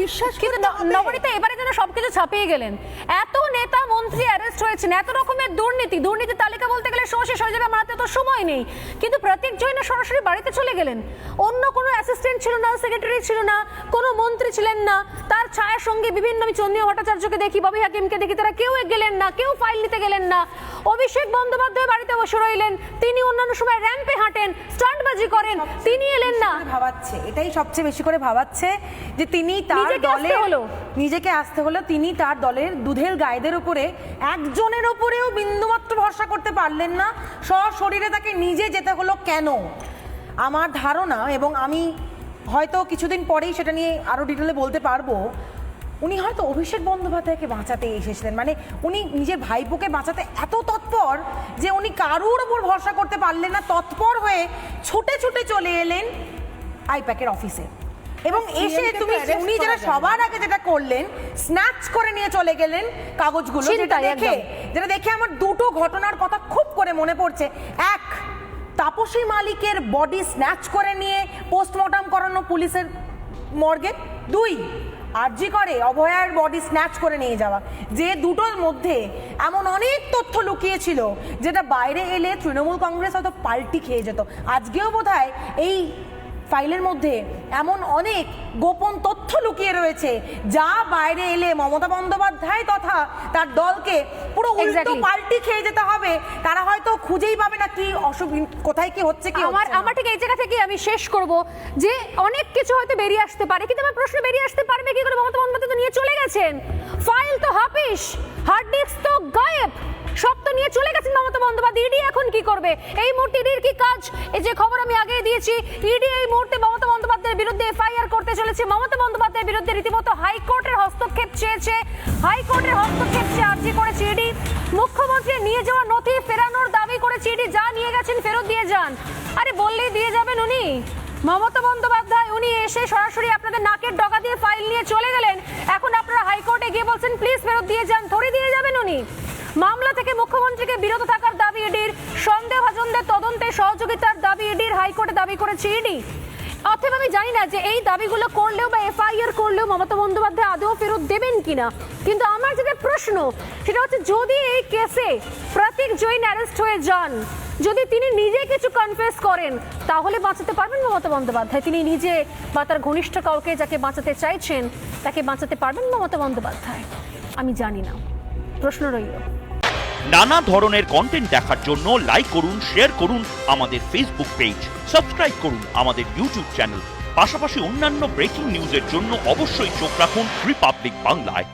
বিশ্বাস কিন্তু নবনীতা এবারে যেন সবকিছু ছাপিয়ে গেলেন। এত নেতা মন্ত্রী অ্যারেস্ট হয়েছেন, এত রকমের দুর্নীতির তালিকা বলতে গেলে শেষ হয়ে যাবে, আমার হাতে তো সময় নেই। কিন্তু প্রতীক জৈন সরাসরি বাড়িতে চলে গেলেন, অন্য কোনো অ্যাসিস্ট্যান্ট ছিল না, সেক্রেটারি ছিল না, কোনো মন্ত্রী ছিলেন না, তার ছায়ার সঙ্গে বিভিন্ন আমি চন্দ্রিমা ভট্টাচার্যকে দেখি, ববি হাকিমকে দেখি, তারা কেউ গেলেন না, কেউ ফাইল নিতে গেলেন না। অভিষেক বন্দ্যোপাধ্যায় বাড়িতে বসে রইলেন, তিনি অন্যান্য সময় র্যাম্পে হাঁটেন, স্টান্টবাজি করেন, তিনি এলেন না। ভাবাচ্ছে, এটাই সবচেয়ে বেশি করে ভাবাচ্ছে যে তিনি তার দলের নিজেকে আসতে হলো, তিনি তার দলের দুধের গায়েদের উপরে একজনের উপরেও বিন্দুমাত্র ভরসা করতে পারলেন না, সশরীরে তাকে নিজে যেতে হলো কেন? আমার ধারণা, এবং আমি হয়তো কিছুদিন পরেই সেটা নিয়ে আরো ডিটেলে বলতে পারবো, উনি হয়তো অভিষেক বন্দ্যোপাধ্যায়কে বাঁচাতে এসেছিলেন। মানে উনি নিজের ভাইপোকে বাঁচাতে এত তৎপর যে উনি কারুর উপর ভরসা করতে পারলেন না, তৎপর হয়ে ছুটে ছুটে চলে এলেন আইপ্যাকের অফিসে। এবং এসে উনি যেটা সবার আগে যেটা করলেন, স্ন্যাচ করে নিয়ে চলে গেলেন কাগজগুলো, যেটা দেখে আমার দুটো ঘটনার কথা খুব করে মনে পড়ছে। এক, তাপসী মালিকের বডি স্ন্যাচ করে নিয়ে পোস্টমর্টম করানো পুলিশের মর্গে। দুই, আরজি করে অভয়ার বডি স্ন্যাচ করে নিয়ে যাওয়া। যে দুটোর মধ্যে এমন অনেক তথ্য লুকিয়ে ছিল যেটা বাইরে এলে তৃণমূল কংগ্রেস হয়তো পাল্টি খেয়ে যেত। আজকেও বোধহয় এই ফাইলের মধ্যে এমন অনেক গোপন তথ্য লুকিয়ে রয়েছে যা বাইরে এলে মমতা বন্দ্যোপাধ্যায় তথা তার দলকে পুরো উল্টো পাল্টি খেয়ে যেতে হবে। তারা হয়তো খুঁজেই পাবে না কি কোথায় কি হচ্ছে। কি আমার ঠিক এই জায়গা থেকে আমি শেষ করব যে অনেক কিছু হয়তো বেরিয়ে আসতে পারে, কিন্তু আমার প্রশ্ন বেরিয়ে আসতে পারবে কি করে? মমতা বন্দ্যোপাধ্যায় তো নিয়ে চলে গেছেন, ফাইল তো হাফিস, হার্ড ডিস্ক তো গায়েব, সব তো নিয়ে চলে গেছেন মমতা বন্দ্যোপাধ্যায়। ইডি এখন কি করবে? এই মুহূর্তে ইডির কি কাজ? এই যে খবর আমি আগে দিয়েছি, ইডি এই মুহূর্তে মমতা বন্দ্যোপাধ্যায়ের বিরুদ্ধে এফআইআর করতে চলেছে। মমতা বন্দ্যোপাধ্যায়ের বিরুদ্ধে রীতিমতো হাইকোর্টের হস্তক্ষেপ চেয়েছে, হাইকোর্টের হস্তক্ষেপ চেয়ে আর্জি করেছে ইডি। মুখ্যমন্ত্রী নিয়ে যাওয়া নথি ফেরানোর দাবি করেছে ইডি, যা নিয়ে গেছেন ফেরত দিয়ে যান। আরে বললেই দিয়ে যাবেন উনি? মমতা বন্দ্যোপাধ্যায় উনি এসে সরাসরি আপনাদের নাকের ডগা দিয়ে ফাইল নিয়ে চলে গেলেন, এখন আপনারা হাইকোর্টে গিয়ে বলছেন প্লিজ ফেরত দিয়ে যান, ধরে দিয়ে যাবেন উনি? মামলা থেকে মুখ্যমন্ত্রীকে বিরত থাকার দাবি ইডির, সন্দেহভাজনদের তদন্তে সহযোগিতার দাবি ইডির, হাইকোর্টে দাবি করেছে ইডি। অতএব আমি জানি না যে এই দাবিগুলো করলেও বা এফআইআর করলেও মমতা বন্দ্যোপাধ্যায় আদৌ ফেরত দেবেন কিনা, কিন্তু আমার যেটা প্রশ্ন সেটা হচ্ছে যদি এই কেসে প্রতীক জৈন অ্যারেস্ট হয়ে যান, যদি তিনি নিজে কিছু কনফেস করেন, তাহলে বাঁচাতে পারবেন মমতা বন্দ্যোপাধ্যায়? তিনি নিজে বা তার ঘনিষ্ঠ কাউকে যাকে বাঁচাতে চাইছেন তাকে বাঁচাতে পারবেন মমতা বন্দ্যোপাধ্যায়? আমি জানি না, প্রশ্ন রইল। নানা ধরনের কন্টেন্ট দেখার জন্য লাইক করুন, শেয়ার করুন আমাদের ফেসবুক পেজ, সাবস্ক্রাইব করুন আমাদের ইউটিউব চ্যানেল। পাশাপাশি অন্যান্য ব্রেকিং নিউজের জন্য অবশ্যই চোখ রাখুন রিপাবলিক বাংলায়।